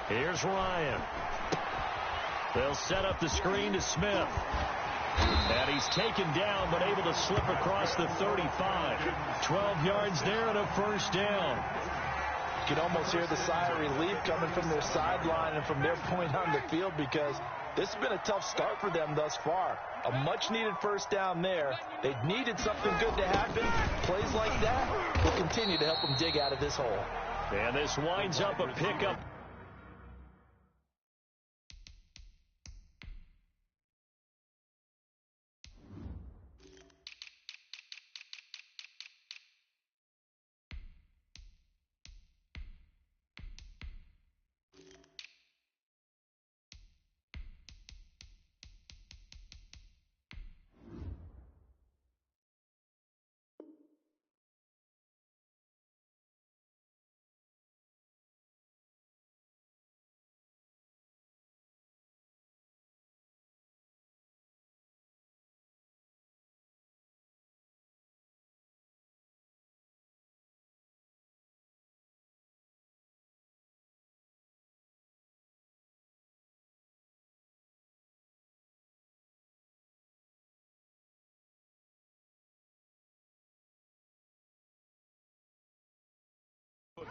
Here's Ryan. They'll set up the screen to Smith. And he's taken down, but able to slip across the 35. 12 yards there and a first down. You can almost hear the sigh of relief coming from their sideline and from their point on the field, because this has been a tough start for them thus far. A much-needed first down there. They needed something good to happen. Plays like that will continue to help them dig out of this hole. And this winds up a pickup.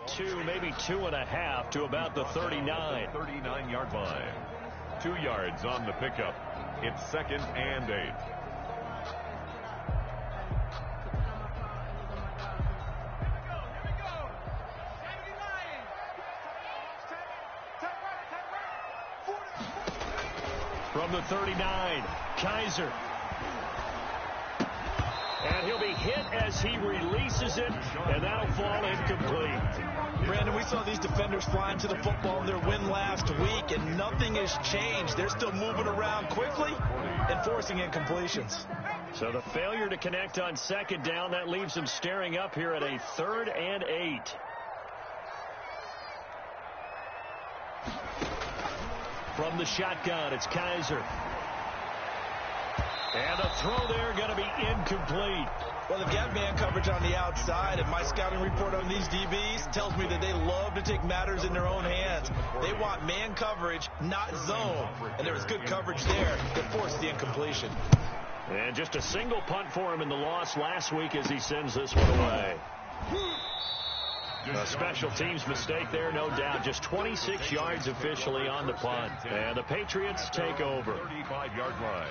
Two, maybe 2.5 to about the 39. 39-yard line. 2 yards on the pickup. It's 2nd and 8. From the 39, Kaiser. And he'll be hit as he releases it, and that'll fall incomplete. Brandon, we saw these defenders flying to the football in their win last week, and nothing has changed. They're still moving around quickly and forcing incompletions. So the failure to connect on 2nd down, that leaves them staring up here at a 3rd and 8. From the shotgun, it's Kaiser. And the throw there going to be incomplete. Well, they've got man coverage on the outside, and my scouting report on these DBs tells me that they love to take matters in their own hands. They want man coverage, not zone. And there was good coverage there that forced the incompletion. And just a single punt for him in the loss last week as he sends this one away. A special teams mistake there, no doubt. Just 26 yards officially on the punt. And the Patriots take over. 35-yard line.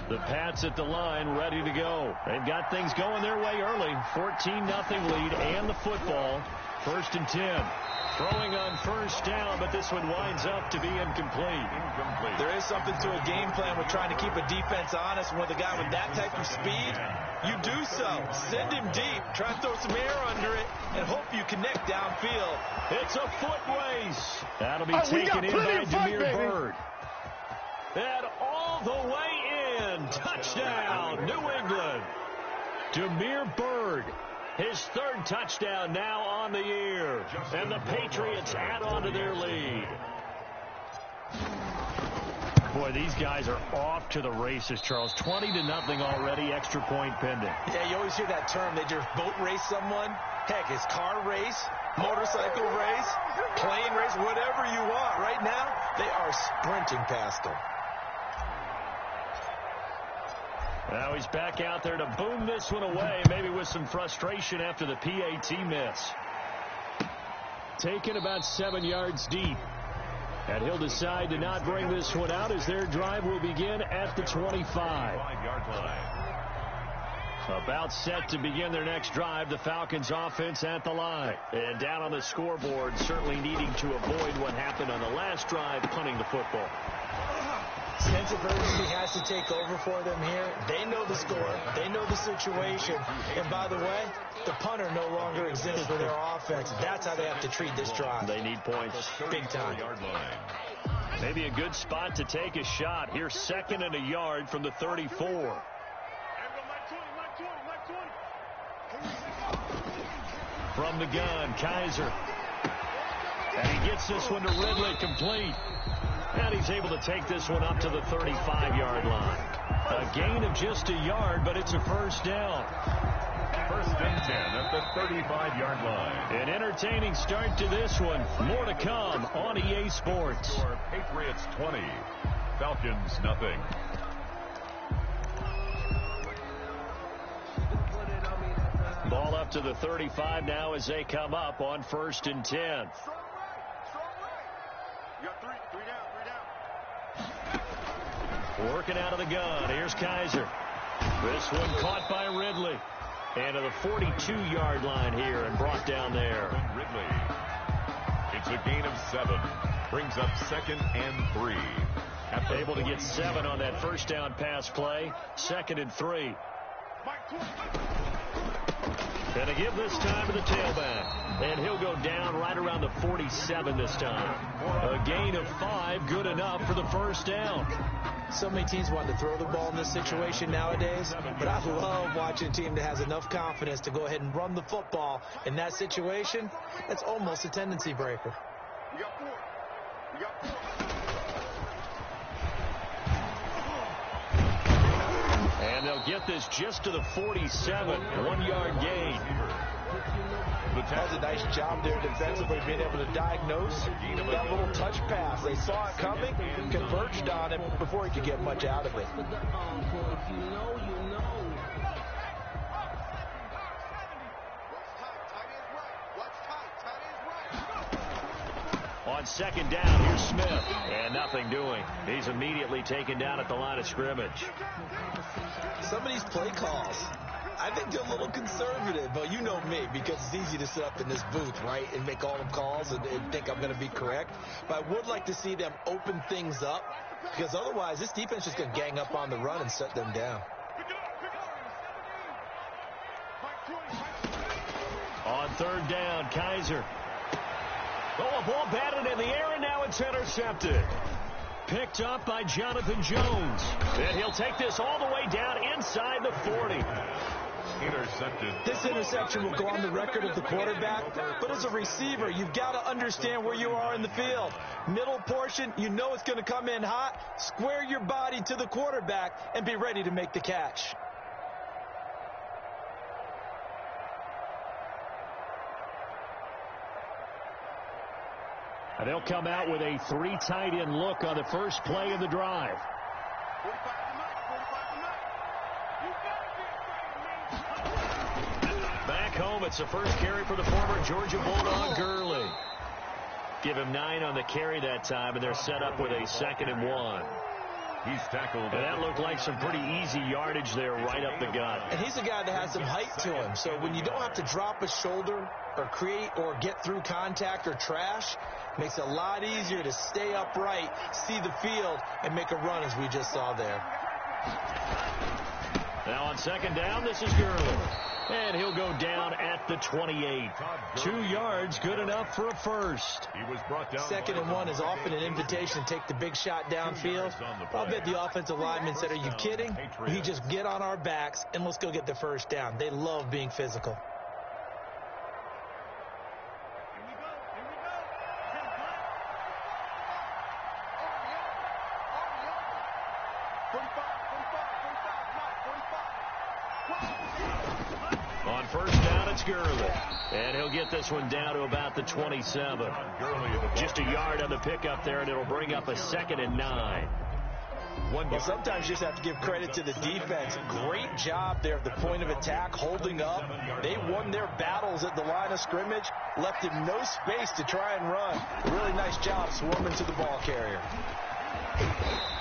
The Pats at the line, ready to go. They've got things going their way early. 14-0 lead and the football. 1st and 10. Throwing on first down, but this one winds up to be incomplete. There is something to a game plan with trying to keep a defense honest. With a guy with that type of speed, you do so. Send him deep. Try to throw some air under it and hope you connect downfield. It's a foot race. That'll be taken in by Demir Bird. And all the way in. Touchdown, New England. Demir Bird. His 3rd touchdown now on the year. And the Patriots add on to their lead. Boy, these guys are off to the races, Charles. 20-0 already, extra point pending. Yeah, you always hear that term. They just boat race someone. Heck, it's car race, motorcycle race, plane race, whatever you want. Right now, they are sprinting past them. Now he's back out there to boom this one away, maybe with some frustration after the PAT miss. Taken about 7 yards deep. And he'll decide to not bring this one out as their drive will begin at the 25. 5-yard line. About set to begin their next drive, the Falcons offense at the line. And down on the scoreboard, certainly needing to avoid what happened on the last drive, punting the football. Sense of urgency has to take over for them here. They know the score. They know the situation. And by the way, the punter no longer exists for their offense. That's how they have to treat this drive. They need points. Big time. Maybe a good spot to take a shot. Here's 2nd and a yard from the 34. From the gun, Kaiser. And he gets this one to Ridley, complete. And he's able to take this one up to the 35-yard line. A A gain of just a yard, but it's a first down. First and 10 at the 35-yard line. An entertaining start to this one. More to come on EA Sports. For Patriots 20, Falcons nothing. Ball up to the 35 now as they come up on first and 10. Strong right. You got three down. Working out of the gun. Here's Kaiser. This one caught by Ridley. And to the 42-yard line here and brought down there. Ridley. It's a gain of 7. Brings up 2nd and 3. Able to get 7 on that first down pass play. 2nd and 3. And to give this time to the tailback. And he'll go down right around the 47 this time. A gain of 5, good enough for the first down. So many teams want to throw the ball in this situation nowadays, but I love watching a team that has enough confidence to go ahead and run the football in that situation. That's almost a tendency breaker. You got 4. You got 4. And they'll get this just to the 47, 1-yard gain. That was a nice job there defensively, being able to diagnose that little touch pass. They saw it coming, converged on him before he could get much out of it. On second down, here's Smith. And nothing doing. He's immediately taken down at the line of scrimmage. Some of these play calls, I think they're a little conservative, but you know me, because it's easy to sit up in this booth, right, and make all them calls and think I'm going to be correct. But I would like to see them open things up, because otherwise this defense is just going to gang up on the run and shut them down. On third down, Kaiser. Oh, a ball batted in the air, and now it's intercepted. Picked up by Jonathan Jones. And he'll take this all the way down inside the 40. Intercepted. This interception will go on the record of the quarterback, but as a receiver, you've got to understand where you are in the field. Middle portion, you know it's going to come in hot. Square your body to the quarterback and be ready to make the catch. And they'll come out with a 3 tight end look on the first play of the drive. Back home, it's the first carry for the former Georgia Bulldog, Gurley. Give him 9 on the carry that time, and they're set up with a 2nd and 1. He's tackled. And that looked like some pretty easy yardage there right up the gut. And he's a guy that has some height to him, so when you don't have to drop a shoulder or create or get through contact or trash, makes it a lot easier to stay upright, see the field, and make a run as we just saw there. Now on second down, this is Gurley. And he'll go down at the 28. 2 yards, good enough for a first. He was brought down. 2nd and 1 is often an invitation to take the big shot downfield. I'll bet the offensive linemen said, are you kidding? We just get on our backs and let's go get the first down. They love being physical. On first down, it's Gurley. And he'll get this one down to about the 27. Just a yard on the pickup there, and it'll bring up a 2nd and 9. Well, sometimes you just have to give credit to the defense. Great job there at the point of attack, holding up. They won their battles at the line of scrimmage, left him no space to try and run. Really nice job swarming to the ball carrier.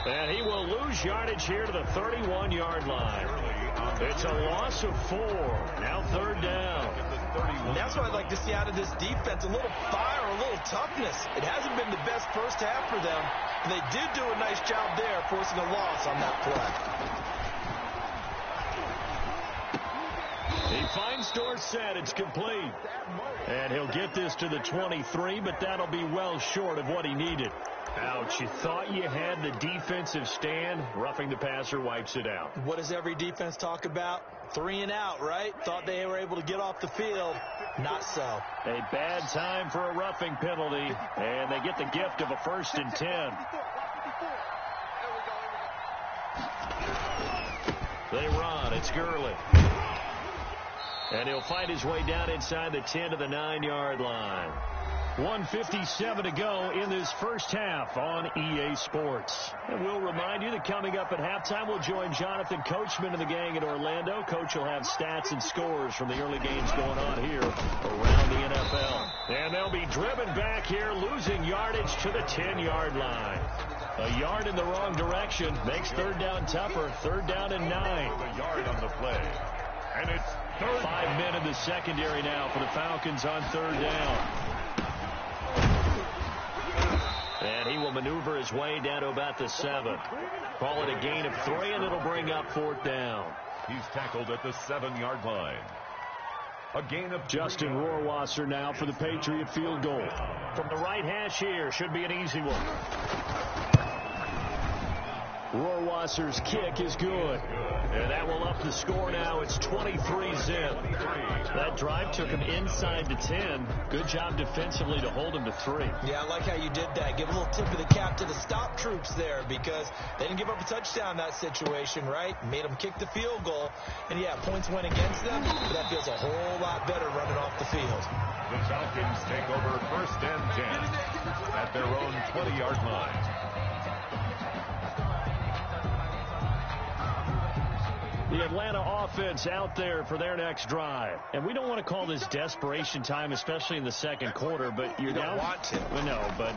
And he will lose yardage here to the 31-yard line. It's a loss of 4. Now third down. And that's what I'd like to see out of this defense, a little fire, a little toughness. It hasn't been the best first half for them, and they did do a nice job there, forcing a loss on that play. He finds Dorsett. It's complete. And he'll get this to the 23, but that'll be well short of what he needed. Ouch, you thought you had the defensive stand. Roughing the passer wipes it out. What does every defense talk about? 3 and out, right? Thought they were able to get off the field. Not so. A bad time for a roughing penalty, and they get the gift of a 1st and 10. They run. It's Gurley. And he'll find his way down inside the 10 to the 9-yard line. 1:57 to go in this first half on EA Sports. And we'll remind you that coming up at halftime, we'll join Jonathan Coachman and the gang in Orlando. Coach will have stats and scores from the early games going on here around the NFL. And they'll be driven back here, losing yardage to the 10-yard line. A yard in the wrong direction makes third down tougher. Third down and 9. A yard on the play. And it's third. 5 men in the secondary now for the Falcons on third down. And he will maneuver his way down to about the 7. Call it a gain of 3, and it'll bring up fourth down. He's tackled at the 7-yard line. A gain of Justin Rohrwasser now for the Patriot field goal. From the right hash here, should be an easy one. Rohrwasser's kick is good. And that will up the score now. It's 23-zip. That drive took him inside the 10. Good job defensively to hold him to 3. Yeah, I like how you did that. Give a little tip of the cap to the stop troops there because they didn't give up a touchdown in that situation, right? Made them kick the field goal. And, yeah, points went against them, but that feels a whole lot better running off the field. The Falcons take over first and 10 at their own 20-yard line. The Atlanta offense out there for their next drive. And we don't want to call this desperation time, especially in the second quarter, but you're down. You don't want to. No, but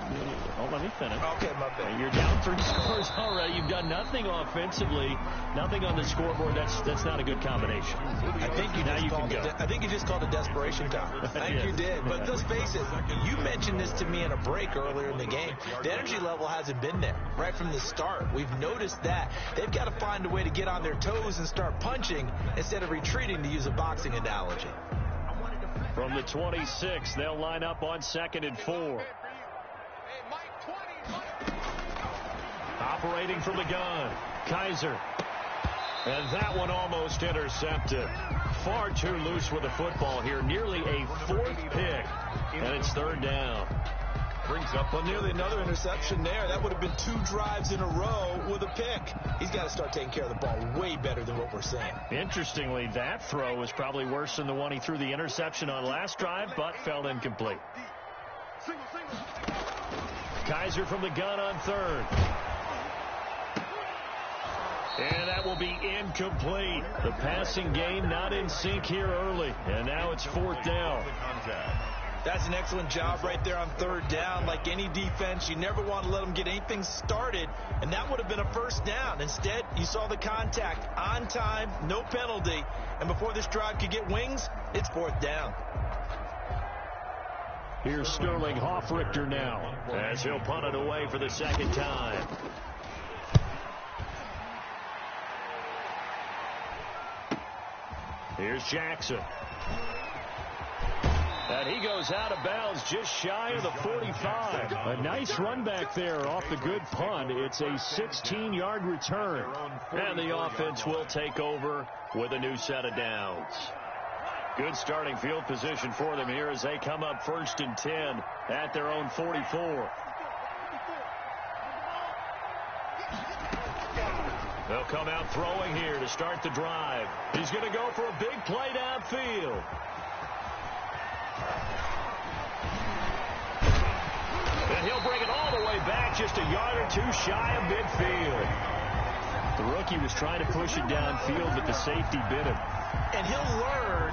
let me finish. Okay, my bad. You're down 3 scores already. You've done nothing offensively, nothing on the scoreboard. That's not a good combination. I think you just called it desperation time. I think you did. But let's face it, you mentioned this to me in a break earlier in the game. The energy level hasn't been there right from the start. We've noticed that. They've got to find a way to get on their toes and start punching instead of retreating, to use a boxing analogy. From the 26, they'll line up on 2nd and 4. Operating from the gun, Kaiser. And that one almost intercepted. Far too loose with the football here. Nearly a 4th pick. And it's third down. Brings up nearly another interception there. That would have been 2 drives in a row with a pick. He's got to start taking care of the ball way better than what we're seeing. Interestingly, that throw was probably worse than the one he threw the interception on last drive, but fell incomplete. Kaiser from the gun on third. And that will be incomplete. The passing game not in sync here early. And now it's fourth down. That's an excellent job right there on third down. Like any defense, you never want to let them get anything started, and that would have been a first down. Instead, you saw the contact on time, no penalty, and before this drive could get wings, it's fourth down. Here's Sterling Hoffrichter now as he'll punt it away for the second time. Here's Jackson. And he goes out of bounds just shy of the 45. A nice run back there off the good punt. It's a 16-yard return. And the offense will take over with a new set of downs. Good starting field position for them here as they come up 1st and 10 at their own 44. They'll come out throwing here to start the drive. He's going to go for a big play downfield. And he'll bring it all the way back, just a yard or 2 shy of midfield. The rookie was trying to push it downfield, but the safety bit him. And he'll learn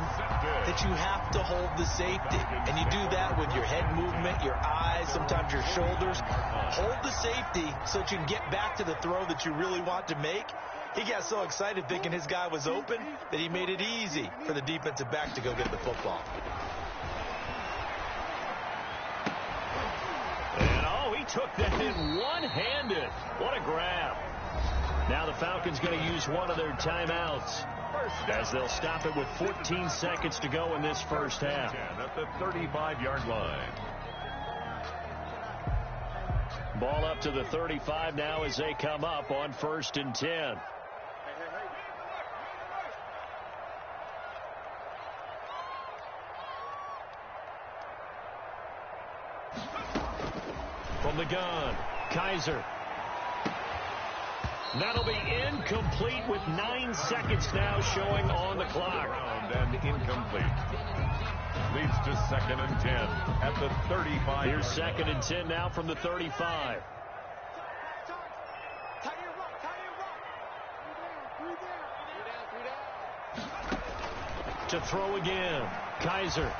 that you have to hold the safety. And you do that with your head movement, your eyes, sometimes your shoulders. Hold the safety so that you can get back to the throw that you really want to make. He got so excited thinking his guy was open that he made it easy for the defensive back to go get the football. And he took that in one-handed. What a grab. Now the Falcons going to use one of their timeouts as they'll stop it with 14 seconds to go in this first half. At the 35-yard line. Ball up to the 35 now as they come up on 1st and 10. From the gun, Kaiser. That'll be incomplete with 9 seconds now showing on the clock. And incomplete. Leads to 2nd and 10 at the 35. Here's 2nd and 10 now from the 35. To throw again. Kaiser.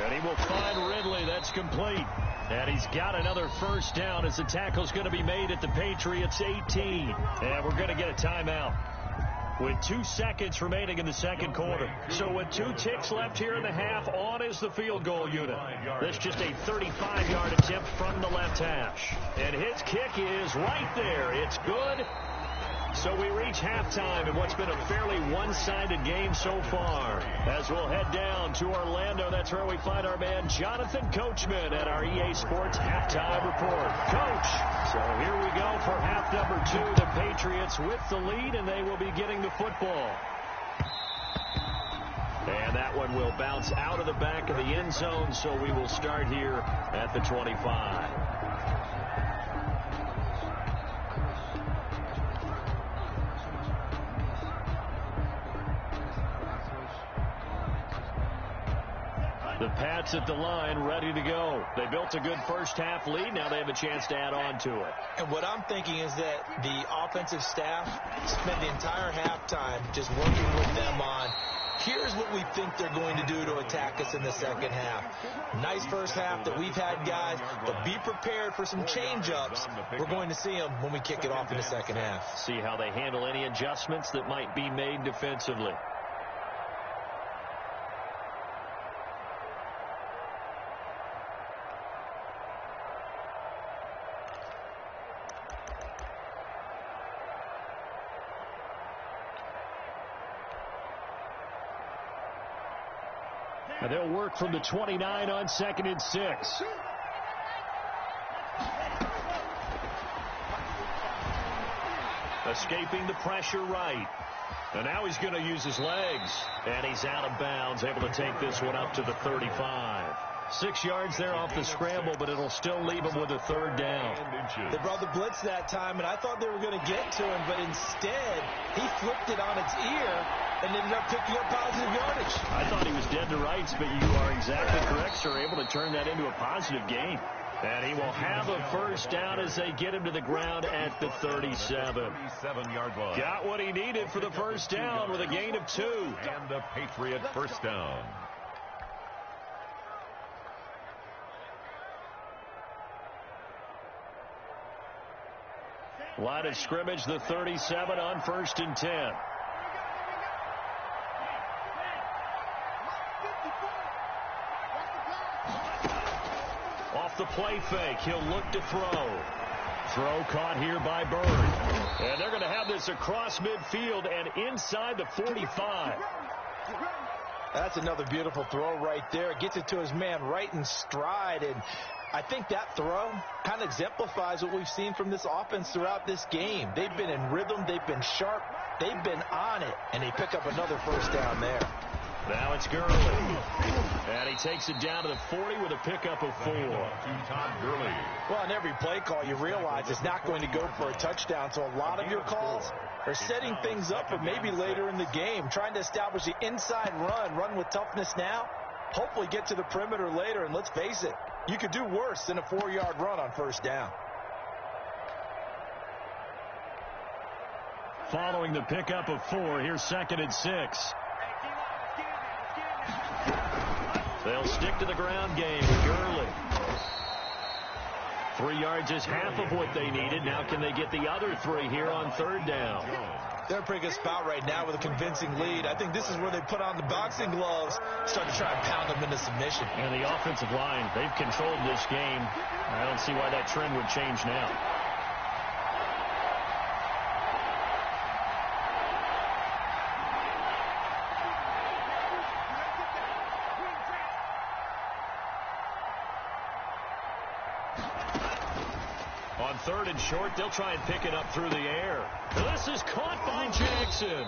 And he will find Ridley. That's complete. And he's got another first down as the tackle's going to be made at the Patriots 18. And we're going to get a timeout with 2 seconds remaining in the second quarter. So with 2 ticks left here in the half, on is the field goal unit. That's just a 35-yard attempt from the left hash. And his kick is right there. It's good. So we reach halftime in what's been a fairly one-sided game so far. As we'll head down to Orlando, that's where we find our man Jonathan Coachman at our EA Sports Halftime Report. Coach, so here we go for half number 2. The Patriots with the lead, and they will be getting the football. And that one will bounce out of the back of the end zone, so we will start here at the 25. The Pats at the line, ready to go. They built a good first-half lead. Now they have a chance to add on to it. And what I'm thinking is that the offensive staff spent the entire halftime just working with them on, here's what we think they're going to do to attack us in the second half. Nice first half that we've had, guys, but be prepared for some change-ups. We're going to see them when we kick it off in the second half. See how they handle any adjustments that might be made defensively. And they'll work from the 29 on 2nd and 6. Escaping the pressure right. And now he's going to use his legs. And he's out of bounds, able to take this one up to the 35. 6 yards there off the scramble, but it'll still leave him with a 3rd down. They brought the blitz that time, and I thought they were going to get to him, but instead he flipped it on its ear and ended up picking up positive yardage. I thought he was dead to rights, but you are exactly correct, sir. Able to turn that into a positive gain. And he will have a first down as they get him to the ground at the 37. 37-yard line. Got what he needed for the first down with a gain of 2. And the Patriot first down. Line of scrimmage, the 37 on 1st and 10. Off the play fake, he'll look to throw. Throw caught here by Bird. And they're going to have this across midfield and inside the 45. That's another beautiful throw right there. Gets it to his man right in stride, and I think that throw kind of exemplifies what we've seen from this offense throughout this game. They've been in rhythm. They've been sharp. They've been on it, and they pick up another first down there. Now it's Gurley. And he takes it down to the 40 with a pickup of 4. Todd Gurley. Well, on every play call, you realize it's not going to go for a touchdown, so a lot of your calls are setting things up for maybe later in the game, trying to establish the inside run with toughness now, hopefully get to the perimeter later, and let's face it, you could do worse than a 4-yard run on first down. Following the pickup of 4, here's 2nd and 6. They'll stick to the ground game with Gurley. 3 yards is half of what they needed. Now can they get the other 3 here on 3rd down? They're in a pretty good spot right now with a convincing lead. I think this is where they put on the boxing gloves, start to try and pound them into submission. And the offensive line, they've controlled this game. I don't see why that trend would change now. On 3rd and short, they'll try and pick it up through the air. This is caught by Jackson.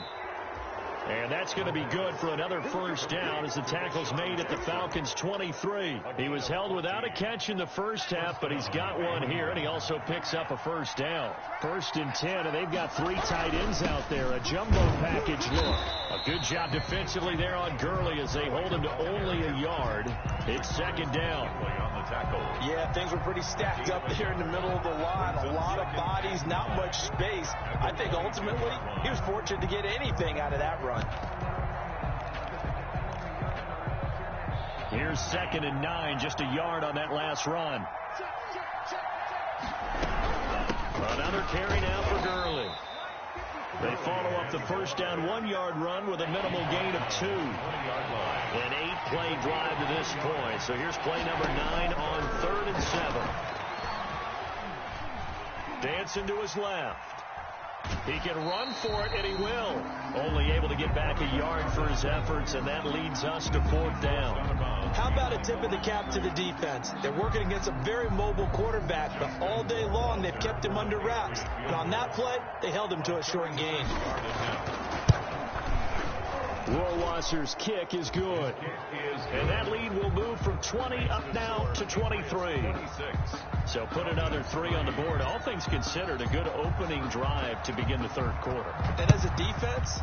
And that's going to be good for another first down as the tackle's made at the Falcons' 23. He was held without a catch in the first half, but he's got one here, and he also picks up a first down. 1st and 10, and they've got 3 tight ends out there. A jumbo package look. A good job defensively there on Gurley as they hold him to only a yard. It's 2nd down. On the tackle. Yeah, things were pretty stacked up there in the middle of the line. A lot of bodies, not much space. I think ultimately he was fortunate to get anything out of that run. Here's 2nd and 9, just a yard on that last run. Another carry now for Gurley. They follow up the first down 1-yard run with a minimal gain of 2. An 8-play drive to this point. So here's play number 9 on 3rd and 7. Dancing to his left. He can run for it, and he will. Only able to get back a yard for his efforts, and that leads us to 4th down. How about a tip of the cap to the defense? They're working against a very mobile quarterback, but all day long they've kept him under wraps. And on that play, they held him to a short gain. Rohrwasser's kick is good. And that lead will move from 20 up now to 23. So put another 3 on the board. All things considered, a good opening drive to begin the 3rd quarter. And as a defense,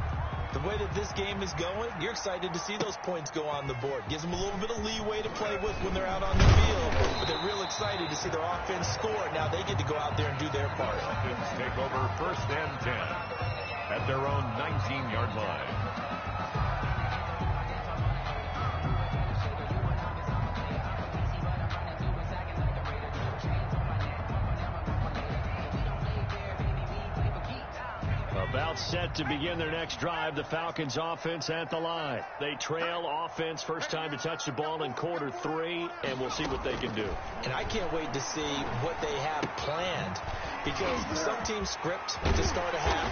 the way that this game is going, you're excited to see those points go on the board. Gives them a little bit of leeway to play with when they're out on the field. But they're real excited to see their offense score. Now they get to go out there and do their part. Take over 1st and 10 at their own 19-yard line. About set to begin their next drive, the Falcons offense at the line. They trail offense, first time to touch the ball in quarter 3, and we'll see what they can do. And I can't wait to see what they have planned, because some teams script to start a half.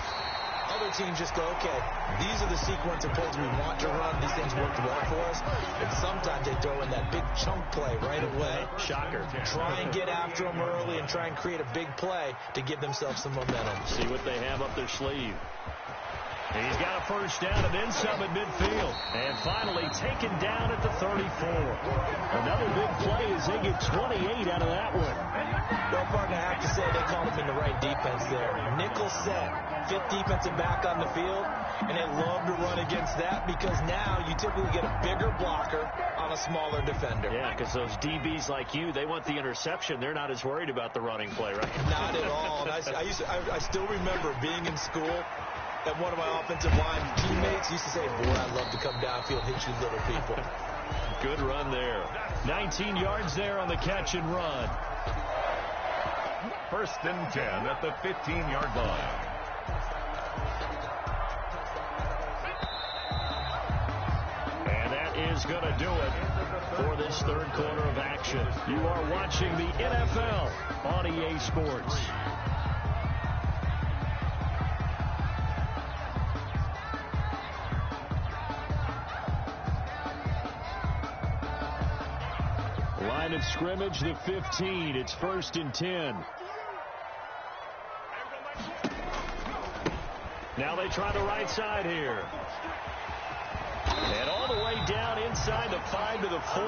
Other teams just go, okay, these are the sequence of plays we want to run. These things worked well for us. And sometimes they throw in that big chunk play right away. Shocker. Try and get after them early and try and create a big play to give themselves some momentum. See what they have up their sleeve. And he's got a first down and then some at midfield. And finally taken down at the 34. Another big play as they get 28 out of that one. Well, partner, I have to say they called him in the right defense there. Nickel set, 5th defensive back on the field, and they love to run against that because now you typically get a bigger blocker on a smaller defender. Yeah, because those DBs like you, they want the interception. They're not as worried about the running play, right? Not at all. And I still remember being in school, and one of my offensive line teammates used to say, boy, I'd love to come downfield and hit you little people. Good run there. 19 yards there on the catch and run. 1st and 10 at the 15-yard line. And that is going to do it for this 3rd quarter of action. You are watching the NFL on EA Sports. Line of scrimmage, the 15. It's 1st and 10. Now they try the right side here. And all the way down inside the 5 to the 4.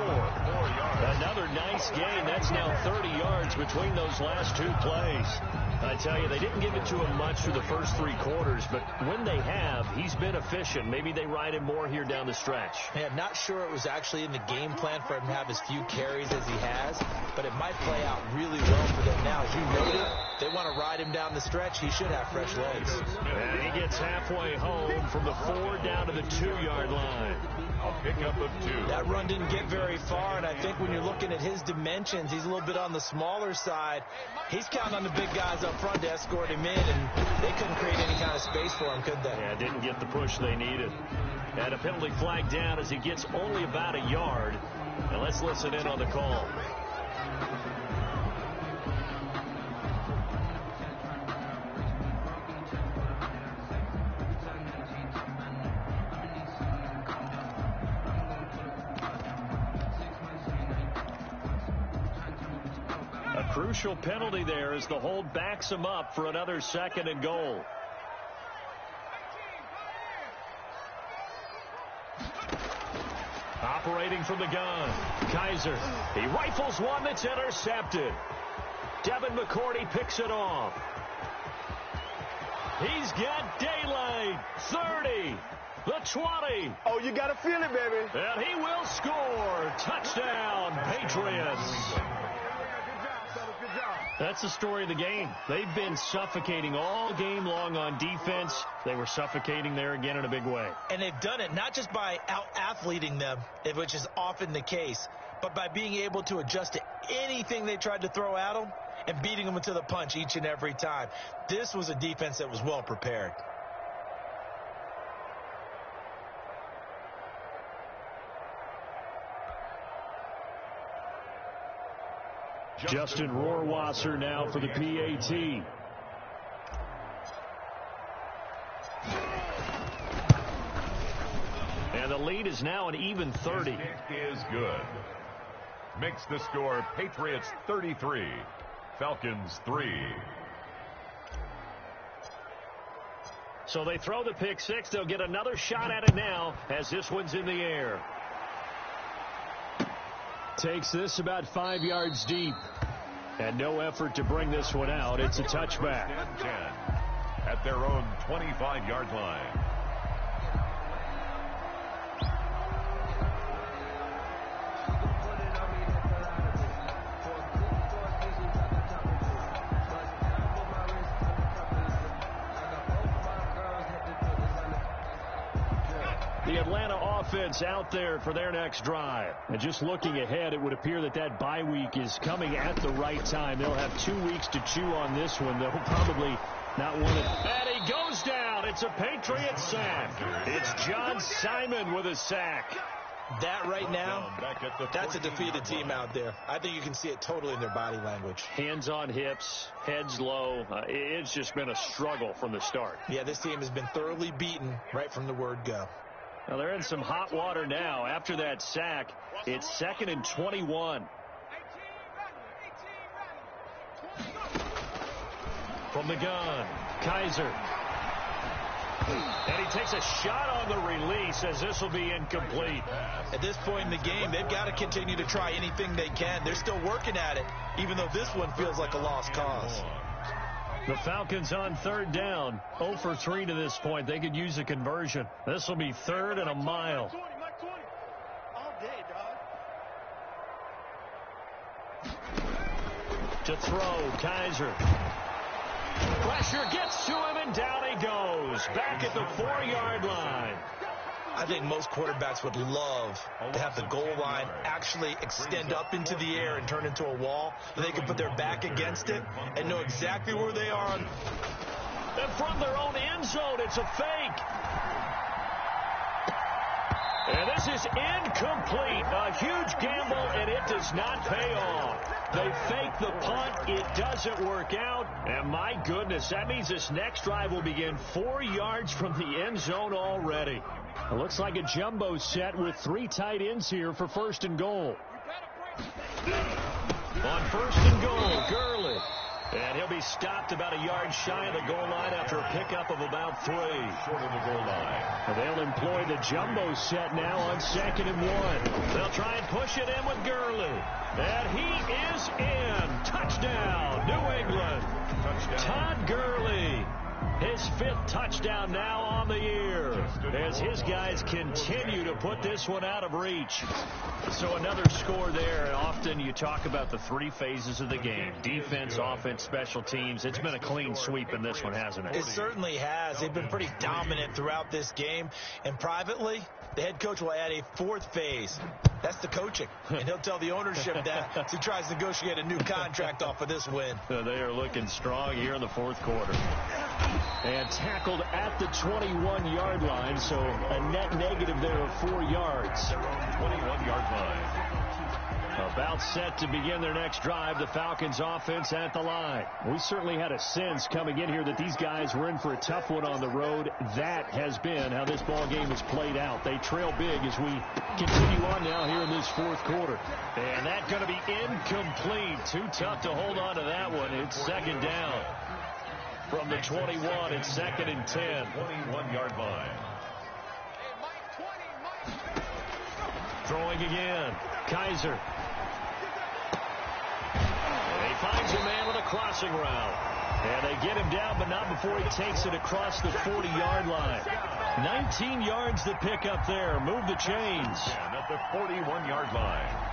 Another nice gain. That's now 30 yards between those last 2 plays. I tell you, they didn't give it to him much through the first 3 quarters, but when they have, he's been efficient. Maybe they ride him more here down the stretch. Man, I'm not sure it was actually in the game plan for him to have as few carries as he has, but it might play out really well for them now. As you noted, they want to ride him down the stretch. He should have fresh legs. And he gets halfway home from the 4 down to the 2-yard line. A pickup of 2. That run didn't get very far, and I think when you're looking at his dimensions, he's a little bit on the smaller side. He's counting on the big guys up front to escort him in, and they couldn't create any kind of space for him, could they? Yeah, didn't get the push they needed. And a penalty flag down as he gets only about a yard. And let's listen in on the call. Crucial penalty there as the hold backs him up for another 2nd and goal. operating from the gun. Kaiser, he rifles one that's intercepted. Devin McCourty picks it off. He's got daylight. 30. The 20. Oh, you got to feel it, baby. And he will score. Touchdown, Patriots. That's the story of the game. They've been suffocating all game long on defense. They were suffocating there again in a big way. And they've done it not just by out-athleting them, which is often the case, but by being able to adjust to anything they tried to throw at them and beating them to the punch each and every time. This was a defense that was well prepared. Justin Rohrwasser now for the PAT. And the lead is now an even 30. His kick is good. Makes the score Patriots 33, Falcons 3. So they throw the pick six. They'll get another shot at it now as this one's in the air. Takes this about 5 yards deep. And no effort to bring this one out. It's a touchback. 10 at their own 25-yard line. The Atlanta offense out there for their next drive. And just looking ahead, it would appear that that bye week is coming at the right time. They'll have 2 weeks to chew on this one. They'll probably not want it. And he goes down. It's a Patriot sack. It's John Simon with a sack. That right now, that's a defeated team out there. I think you can see it totally in their body language. Hands on hips, heads low. It's just been a struggle from the start. Yeah, this team has been thoroughly beaten right from the word go. Now they're in some hot water now. After that sack, it's 2nd and 21. From the gun, Kaiser. And he takes a shot on the release as this will be incomplete. At this point in the game, they've got to continue to try anything they can. They're still working at it, even though this one feels like a lost cause. The Falcons on 3rd down. 0 for 3 to this point. They could use a conversion. This will be 3rd and a mile. To throw, Kaiser. Pressure gets to him, and down he goes. Back at the 4-yard line. I think most quarterbacks would love to have the goal line actually extend up into the air and turn into a wall. They can put their back against it and know exactly where they are. And from their own end zone, it's a fake. And this is incomplete. A huge gamble, and it does not pay off. They fake the punt. It doesn't work out. And my goodness, that means this next drive will begin 4 yards from the end zone already. It looks like a jumbo set with 3 tight ends here for 1st and goal. On 1st and goal, Gurley. And he'll be stopped about a yard shy of the goal line after a pickup of about 3. Short of the goal line. And they'll employ the jumbo set now on 2nd and 1. They'll try and push it in with Gurley. And he is in. Touchdown, New England. Touchdown. Todd Gurley. His 5th touchdown now on the year as his guys continue to put this one out of reach. So another score there. Often you talk about the 3 phases of the game. Defense, offense, special teams. It's been a clean sweep in this one, hasn't it? It certainly has. They've been pretty dominant throughout this game. And privately, the head coach will add a 4th phase. That's the coaching. And he'll tell the ownership that as he tries to negotiate a new contract off of this win. They are looking strong here in the 4th quarter. And tackled at the 21-yard line, so a net negative there of 4 yards. Their own 21-yard line. About set to begin their next drive, the Falcons offense at the line. We certainly had a sense coming in here that these guys were in for a tough one on the road. That has been how this ball game has played out. They trail big as we continue on now here in this 4th quarter. And that's going to be incomplete. Too tough to hold on to that one. It's 2nd down. From the 21, it's 2nd and 10. 21-yard line. Throwing again. Kaiser. And he finds a man with a crossing route. And they get him down, but not before he takes it across the 40-yard line. 19 yards to pick up there. Move the chains. And at the 41-yard line.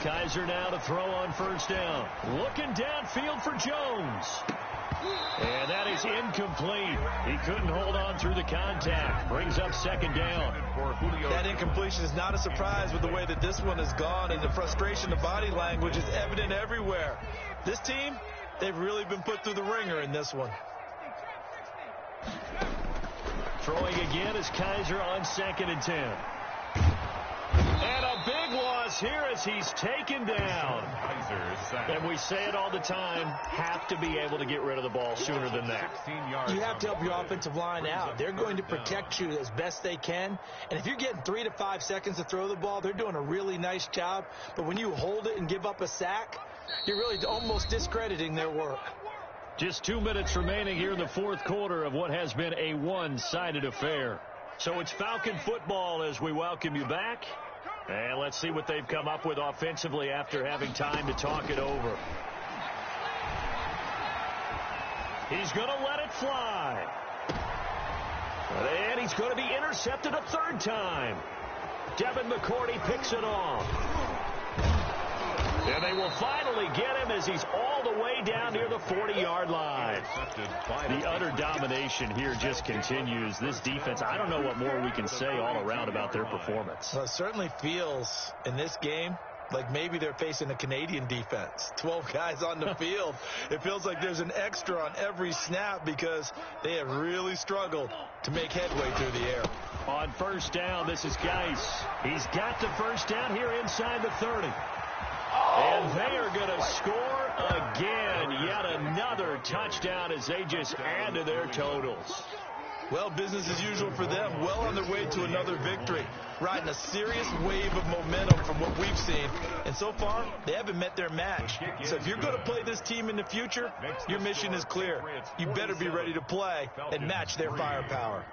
Kaiser now to throw on first down. Looking downfield for Jones. And that is incomplete. He couldn't hold on through the contact. Brings up second down. That incompletion is not a surprise with the way that this one has gone, and the frustration, the body language is evident everywhere. This team, they've really been put through the ringer in this one. Throwing again is Kaiser on 2nd and 10. And a big loss here as he's taken down. And we say it all the time, have to be able to get rid of the ball sooner than that. You have to help your offensive line out. They're going to protect you as best they can. And if you're getting 3 to 5 seconds to throw the ball, they're doing a really nice job. But when you hold it and give up a sack, you're really almost discrediting their work. Just 2 minutes remaining here in the fourth quarter of what has been a one-sided affair. So it's Falcon football as we welcome you back. And let's see what they've come up with offensively after having time to talk it over. He's going to let it fly. And he's going to be intercepted a third time. Devin McCourty picks it off. And they will finally get him as he's all the way down near the 40-yard line. The utter domination here just continues. This defense, I don't know what more we can say all around about their performance. Well, it certainly feels in this game like maybe they're facing a Canadian defense. 12 guys on the field. It feels like there's an extra on every snap because they have really struggled to make headway through the air. On first down, this is Geis. He's got the first down here inside the 30. And they are going to score again. Yet another touchdown as they just add to their totals. Well, business as usual for them. Well on their way to another victory. Riding a serious wave of momentum from what we've seen. And so far, they haven't met their match. So if you're going to play this team in the future, your mission is clear. You better be ready to play and match their firepower.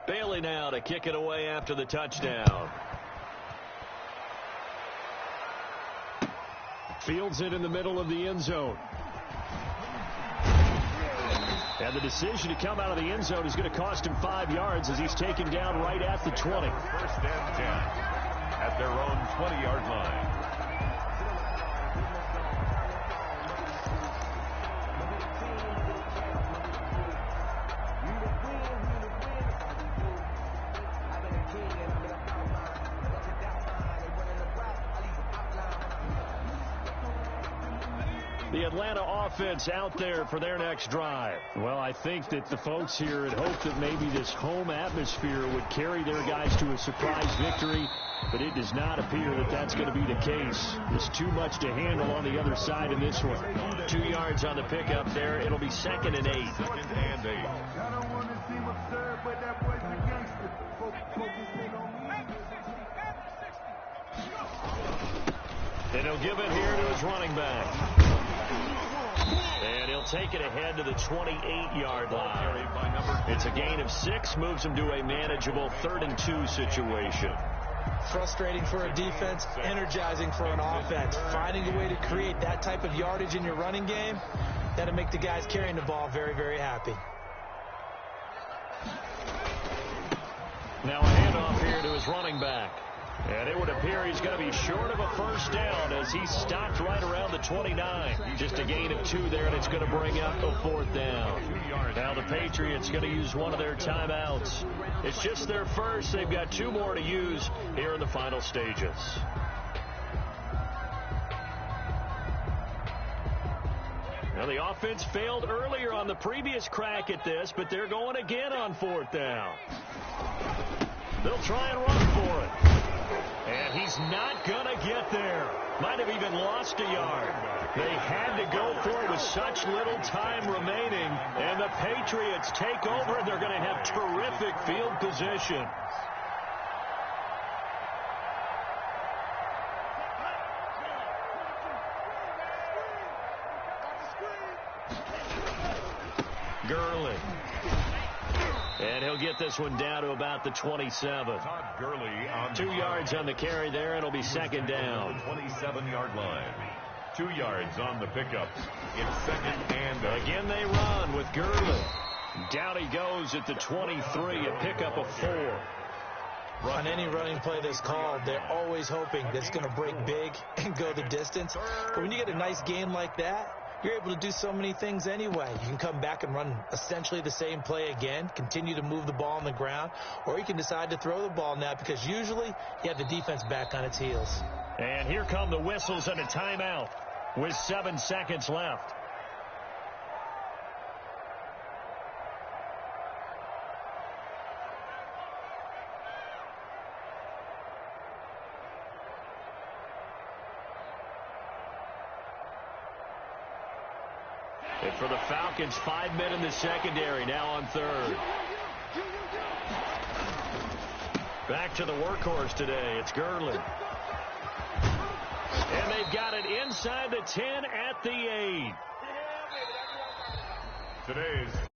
Bailey now to kick it away after the touchdown. Fields it in the middle of the end zone. And the decision to come out of the end zone is going to cost him 5 yards as he's taken down right at the 20. First and 10 at their own 20-yard line. The Atlanta offense out there for their next drive. Well, I think that the folks here had hoped that maybe this home atmosphere would carry their guys to a surprise victory, but it does not appear that that's going to be the case. There's too much to handle on the other side in this one. 2 yards on the pickup there. It'll be 2nd and 8. 2nd and 8. And he'll give it here to his running back. And he'll take it ahead to the 28-yard line. It's a gain of 6, moves him to a manageable 3rd and 2 situation. Frustrating for a defense, energizing for an offense. Finding a way to create that type of yardage in your running game, that'll make the guys carrying the ball very, very happy. Now a handoff here to his running back. And it would appear he's going to be short of a first down as he's stopped right around the 29. Just a gain of 2 there, and it's going to bring up a 4th down. Now the Patriots going to use one of their timeouts. It's just their first. They've got 2 more to use here in the final stages. Now the offense failed earlier on the previous crack at this, but they're going again on 4th down. They'll try and run for it. And he's not going to get there. Might have even lost a yard. They had to go for it with such little time remaining. And the Patriots take over, and they're going to have terrific field position. Gurley. And he'll get this one down to about the 27. Todd Gurley on 2 yards on the carry there. It'll be second down. 27-yard line. 2 yards on the pickup. It's second and again they run with Gurley. Down he goes at the 23, a pickup of 4. On any running play that's called, they're always hoping that it's going to break big and go the distance. But when you get a nice gain like that, you're able to do so many things anyway. You can come back and run essentially the same play again, continue to move the ball on the ground, or you can decide to throw the ball now because usually you have the defense back on its heels. And here come the whistles and a timeout with 7 seconds left. And for the Falcons, 5 men in the secondary, now on third. Back to the workhorse today. It's Gurley. And they've got it inside the 10 at the 8. today's